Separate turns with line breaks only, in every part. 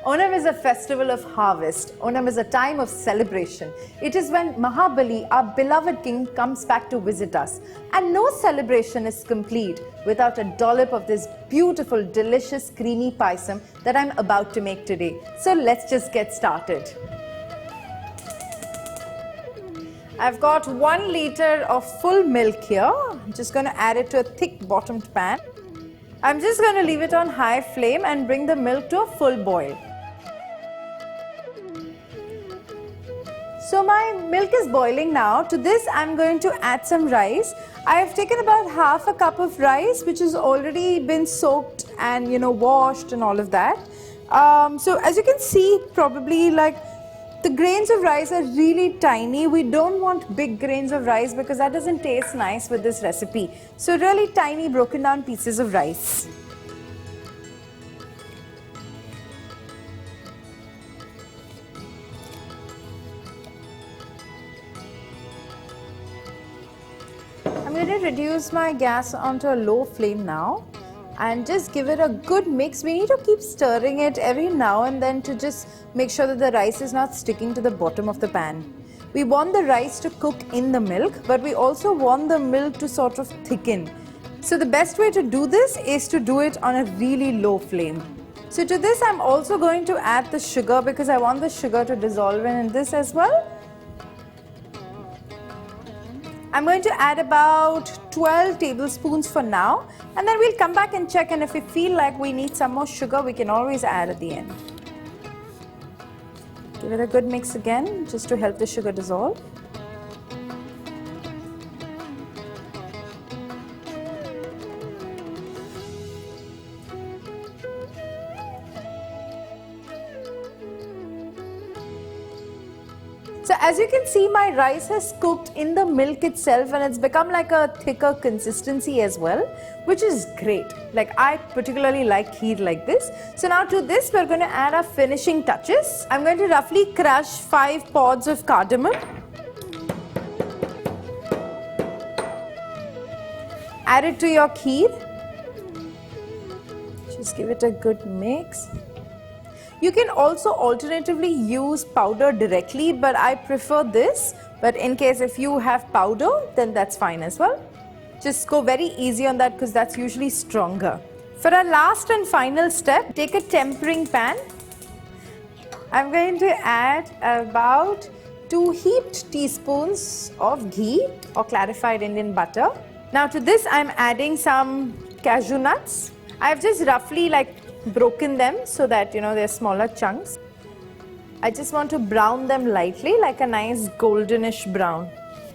Onam is a festival of harvest. Onam is a time of celebration. It is when Mahabali, our beloved king, comes back to visit us. And no celebration is complete without a dollop of this beautiful, delicious, creamy payasam that I'm about to make today. So let's just get started. I've got 1 liter of full milk here. I'm just going to add it to a thick bottomed pan. I'm just going to leave it on high flame and bring the milk to a full boil. So my milk is boiling now. To this I'm going to add some rice. I have taken about half a cup of rice which has already been soaked and washed and all of that. So as you can see, probably the grains of rice are really tiny. We don't want big grains of rice because that doesn't taste nice with this recipe. So really tiny broken down pieces of rice. I'm going to reduce my gas onto a low flame now and just give it a good mix. We need to keep stirring it every now and then to just make sure that the rice is not sticking to the bottom of the pan. We want the rice to cook in the milk, but we also want the milk to sort of thicken. So the best way to do this is to do it on a really low flame. So to this I'm also going to add the sugar because I want the sugar to dissolve in this as well. I'm going to add about 12 tablespoons for now, and then we'll come back and check, and if we feel like we need some more sugar, we can always add at the end. Give it a good mix again, just to help the sugar dissolve. So as you can see, my rice has cooked in the milk itself and it's become like a thicker consistency as well, which is great. I particularly like kheer like this. So now to this we're going to add our finishing touches. I'm going to roughly crush 5 pods of cardamom. Add it to your kheer. Just give it a good mix. You can also alternatively use powder directly, but I prefer this. But in case if you have powder, then that's fine as well. Just go very easy on that because that's usually stronger. For our last and final step, take a tempering pan. I'm going to add about 2 heaped teaspoons of ghee or clarified Indian butter. Now to this I'm adding some cashew nuts. I've just roughly broken them so that they're smaller chunks. I just want to brown them lightly, like a nice goldenish brown.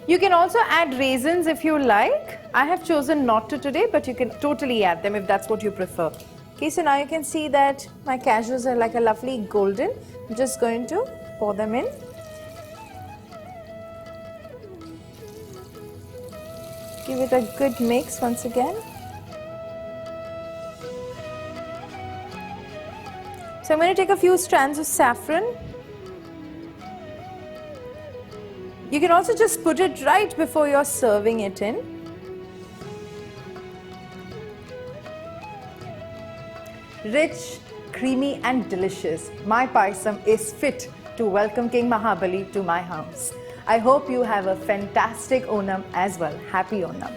You can also add raisins if you like. I have chosen not to today, but you can totally add them if that's what you prefer. Okay, so now you can see that my cashews are like a lovely golden. I'm just going to pour them in. Give it a good mix once again. So I'm going to take a few strands of saffron. You can also just put it right before you're serving it in. Rich, creamy and delicious. My payasam is fit to welcome King Mahabali to my house. I hope you have a fantastic Onam as well. Happy Onam.